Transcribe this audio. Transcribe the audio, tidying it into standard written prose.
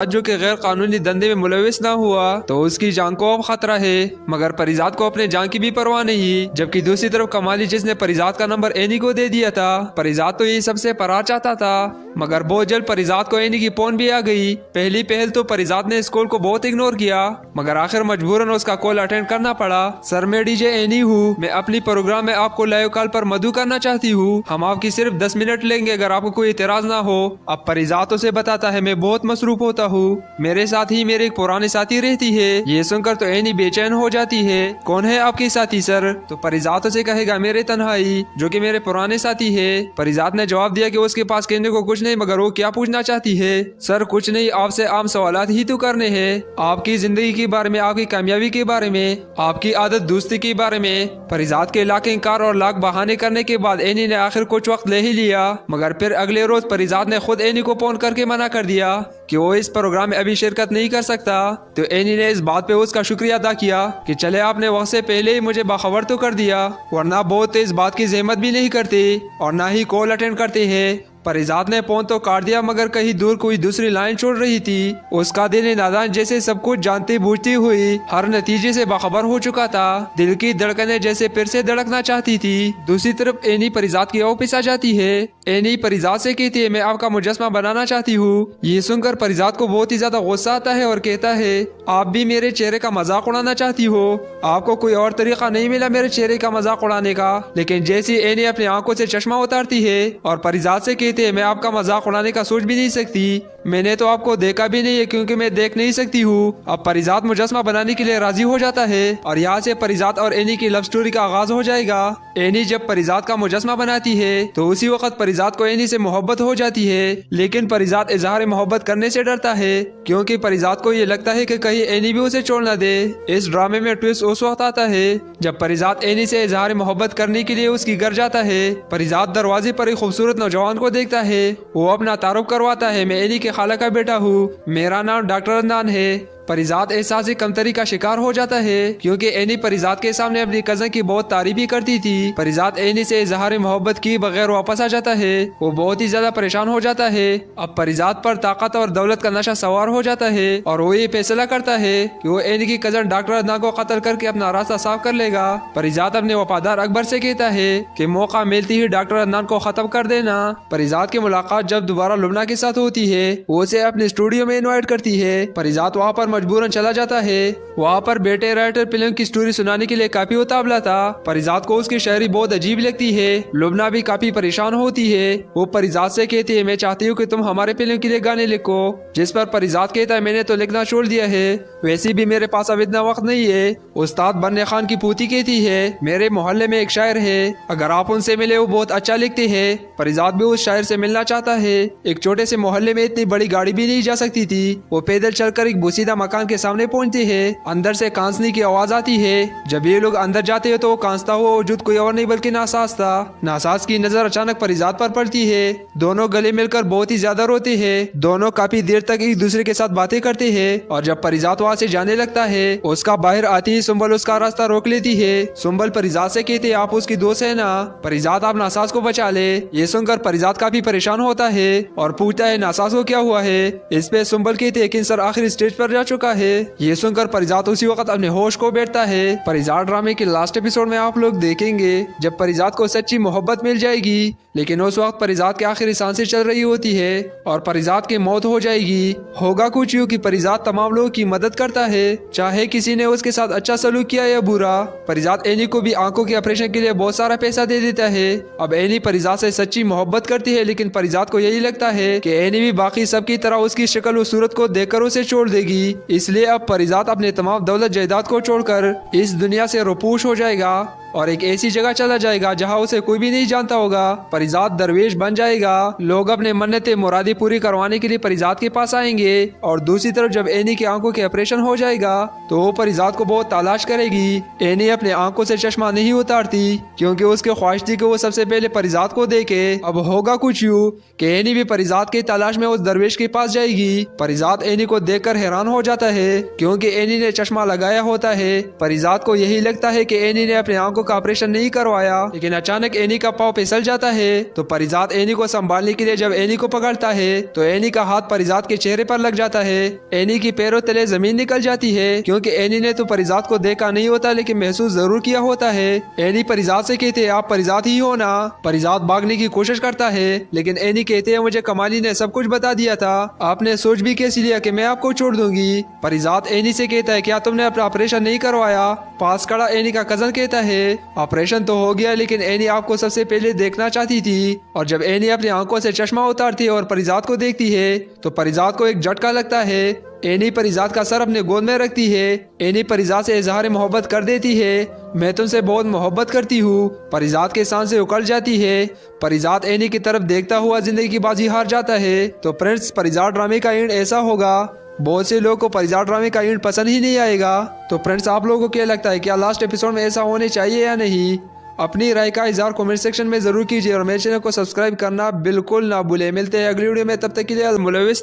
जो कि गैर कानूनी धंधे में मुलविस ना हुआ तो उसकी जान को अब खतरा है। मगर परिजात को अपने जान की भी परवाह नहीं। जबकि दूसरी तरफ कमाली जिसने परिजात का नंबर एनी को दे दिया था, परिजात तो यही सबसे फरार चाहता था। मगर बहुत जल्द परिजात को एनी की फोन भी आ गई। पहली पहल तो परिजात ने इस कॉल को बहुत इग्नोर किया, मगर आखिर मजबूरन उसका कॉल अटेंड करना पड़ा। सर, मैं डीजे एनी हूँ। मैं अपनी प्रोग्राम में आपको लाइव कॉल पर मधु करना चाहती हूँ। हम आपकी सिर्फ 10 मिनट लेंगे अगर आपको कोई इतराज ना हो। अब परिजात उसे बताता है, मैं बहुत मसरूफ होता हूँ, मेरे साथ ही मेरे एक पुराने साथी रहती है। ये सुनकर तो एनी बेचैन हो जाती है। कौन है आपकी साथी सर? तो परिजात उसे कहेगा, मेरे तन्हाई, जो कि मेरे पुराने साथी है। परिजात ने जवाब दिया कि उसके पास कहने को कुछ नहीं, मगर वो क्या पूछना चाहती है? सर कुछ नहीं, आपसे आम सवालात ही तो करने हैं। आपकी जिंदगी के बारे में, आपकी कामयाबी के बारे में, आपकी आदत दोस्ती के बारे में। परिजात के लाख इनकार और लाख बहाने करने के बाद एनी ने आखिर कुछ वक्त ले ही लिया। मगर फिर अगले रोज परिजात ने खुद एनी को फोन करके मना कर दिया कि वो इस प्रोग्राम में अभी शिरकत नहीं कर सकता। तो एनी ने इस बात पे उसका शुक्रिया अदा किया कि चले आपने वक्त से पहले ही मुझे बाखबर तो कर दिया, वरना बहुत इस बात की जहमत भी नहीं करते और ना ही कॉल अटेंड करते हैं। परिजात ने फोन तो काट दिया, मगर कहीं दूर कोई दूसरी लाइन छोड़ रही थी। उसका दिल नादान जैसे सब कुछ जानती बूझती हुई हर नतीजे से बाखबर हो चुका था। दिल की धड़कनें जैसे फिर से धड़कना चाहती थी। दूसरी तरफ एनी परिजात की ऑफिस आ जाती है। एनी परिजात से कहती है, मैं आपका मुजस्मा बनाना चाहती हूँ। ये सुनकर परिजात को बहुत ही ज्यादा गुस्सा आता है और कहता है, आप भी मेरे चेहरे का मजाक उड़ाना चाहती हो? आपको कोई और तरीका नहीं मिला मेरे चेहरे का मजाक उड़ाने का? लेकिन जैसी एनी अपनी आंखों से चश्मा उतारती है और परिजात से कहती है, मैं आपका मजाक उड़ाने का सोच भी नहीं सकती। मैंने तो आपको देखा भी नहीं है क्योंकि मैं देख नहीं सकती हूँ। अब परिजात मुजस्मा बनाने के लिए राजी हो जाता है और यहाँ से परिजात और एनी की लव स्टोरी का आगाज हो जाएगा। एनी जब परिजात का मुजस्मा बनाती है तो उसी वक्त परिजात को एनी से मोहब्बत हो जाती है। लेकिन परिजात इजहार मोहब्बत करने से डरता है क्योंकि परिजात को ये लगता है कि कहीं एनी भी उसे छोड़ न दे। इस ड्रामे में ट्विस्ट उस वक्त आता है जब परिजात एनी से इजहार मोहब्बत करने के लिए उसकी घर जाता है। परिजात दरवाजे पर एक खूबसूरत नौजवान को देखता है। वो अपना तारुफ करवाता है, मैं एनी के खाला का बेटा हूँ, मेरा नाम डॉक्टर अदनान है। परिजात एहसास कमतरी का शिकार हो जाता है क्योंकि एनी परिजात के सामने अपनी कजन की बहुत तारीफ ही करती थी। परिजात एनी से इजहार मोहब्बत की बगैर वापस आ जाता है। वो बहुत ही ज्यादा परेशान हो जाता है। अब परिजात पर ताकत और दौलत का नशा सवार हो जाता है और वो ये फैसला करता है कि वो एनी की कजन डॉक्टर अदनान को कत्ल करके अपना रास्ता साफ कर लेगा। परिजात अपने वफादार अकबर से कहता है कि मौका मिलती ही डॉक्टर अदनान को खत्म कर देना। परिजात की मुलाकात जब दोबारा लुबना के साथ होती है, वो उसे अपने स्टूडियो में इन्वाइट करती है। परिजात वहाँ पर मजबूरन चला जाता है। वहाँ पर बेटे राइटर फिल्म की स्टोरी सुनाने के लिए काफी उतावला था। परिजात को उसकी शायरी बहुत अजीब लगती है। लुबना भी काफी परेशान होती है। वो परिजात से कहती है, मैं चाहती हूँ कि तुम हमारे फिल्म के लिए गाने लिखो। जिस पर परिजात कहता है, मैंने तो लिखना छोड़ दिया है, वैसे भी मेरे पास अब इतना वक्त नहीं है। उस्ताद बन्ने खान की पोती कहती है, मेरे मोहल्ले में एक शायर है, अगर आप उनसे मिले वो बहुत अच्छा लिखते हैं। परिजात भी उस शायर से मिलना चाहता है। एक छोटे से मोहल्ले में इतनी बड़ी गाड़ी भी नहीं जा सकती थी। वो पैदल चलकर एक बोसीदा मकान के सामने पहुंचते हैं। अंदर से कांसनी की आवाज आती है। जब ये लोग अंदर जाते हैं तो कांसता हुआ वजूद कोई और नहीं बल्कि नासाज था। नासाज की नजर अचानक परिजात पर पड़ती है। दोनों गले मिलकर बहुत ही ज्यादा रोते हैं। दोनों काफी देर तक एक दूसरे के साथ बातें करते हैं और जब परिजात वहाँ से जाने लगता है, उसका बाहर आती ही सुंबल उसका रास्ता रोक लेती है। सुंबल परिजात से कहते, आप उसकी दोस्त है ना? परिजात आप नासाज को बचा ले। ये सुनकर परिजात काफी परेशान होता है और पूछता है, नासाज को क्या हुआ है? इस पे सुंबल कहते, लेकिन सर आखिर स्टेज पर जा चुका है। ये सुनकर परिजात उसी वक्त अपने होश को बैठता है। परिजात ड्रामे के लास्ट एपिसोड में आप लोग देखेंगे जब परिजात को सच्ची मोहब्बत मिल जाएगी, लेकिन उस वक्त परिजात की आखिरी सांसें चल रही होती है और परिजात की मौत हो जाएगी। होगा कुछ यूं कि परिजात तमाम लोगों की मदद करता है, चाहे किसी ने उसके साथ अच्छा सलूक किया या बुरा। परिजात एनी को भी आंखों के ऑपरेशन के लिए बहुत सारा पैसा दे देता है। अब एनी परिजात से सच्ची मोहब्बत करती है, लेकिन परिजात को यही लगता है कि एनी भी बाकी सबकी तरह उसकी शक्ल और सूरत को देखकर उसे छोड़ देगी। इसलिए अब परिजात अपने तमाम दौलत जायदाद को छोड़कर इस दुनिया से रोपूश हो जाएगा और एक ऐसी जगह चला जाएगा जहां उसे कोई भी नहीं जानता होगा। परिजात दरवेश बन जाएगा। लोग अपने मन्नतें मुरादी पूरी करवाने के लिए परिजात के पास आएंगे और दूसरी तरफ जब एनी की आंखों के ऑपरेशन हो जाएगा तो वो परिजात को बहुत तलाश करेगी। एनी अपने आंखों से चश्मा नहीं उतारती क्योंकि उसकी ख्वाहिश थी कि वो सबसे पहले परिजात को देखे। अब होगा कुछ यूं कि एनी भी परिजात की तलाश में उस दरवेश के पास जाएगी। परिजात एनी को देखकर हैरान हो जाता है क्योंकि एनी ने चश्मा लगाया होता है। परिजात को यही लगता है कि एनी ने अपने आंखों का ऑपरेशन नहीं करवाया। लेकिन अचानक एनी का पाँव फिसल जाता है तो परिजात एनी को संभालने के लिए जब एनी को पकड़ता है तो एनी का हाथ परिजात के चेहरे पर लग जाता है। एनी की पैरों तले जमीन निकल जाती है क्योंकि एनी ने तो परिजात को देखा नहीं होता लेकिन महसूस जरूर किया होता है। एनी परिजात से कहते हैं आप परिजात ही हो ना। परिजात भागने की कोशिश करता है लेकिन एनी कहते हैं मुझे कमाली ने सब कुछ बता दिया था, आपने सोच भी कैसे लिया कि मैं आपको छोड़ दूंगी। परिजात एनी से कहता है क्या तुमने अपना ऑपरेशन नहीं करवाया। पास खड़ा एनी का कजन कहता है ऑपरेशन तो हो गया लेकिन एनी आपको सबसे पहले देखना चाहती थी। और जब एनी अपनी आंखों से चश्मा उतारती है और परिजात को देखती है तो परिजात को एक झटका लगता है। एनी परिजात का सर अपने गोद में रखती है। एनी परिजात से इजहार मोहब्बत कर देती है, मैं तुमसे बहुत मोहब्बत करती हूँ। परिजात के सांसें उकड़ जाती है। परिजात एनी की तरफ देखता हुआ जिंदगी की बाजी हार जाता है। तो फ्रेंड्स परिजात ड्रामे का एंड ऐसा होगा। बहुत से लोगों को परिजात ड्रामे का एंड पसंद ही नहीं आएगा। तो फ्रेंड्स आप लोगों को क्या लगता है, क्या लास्ट एपिसोड में ऐसा होने चाहिए या नहीं? अपनी राय का इजहार कमेंट सेक्शन में जरूर कीजिए और मेरे चैनल को सब्सक्राइब करना बिल्कुल ना भूले। मिलते हैं अगली वीडियो में, तब तक के लिए मुलविस।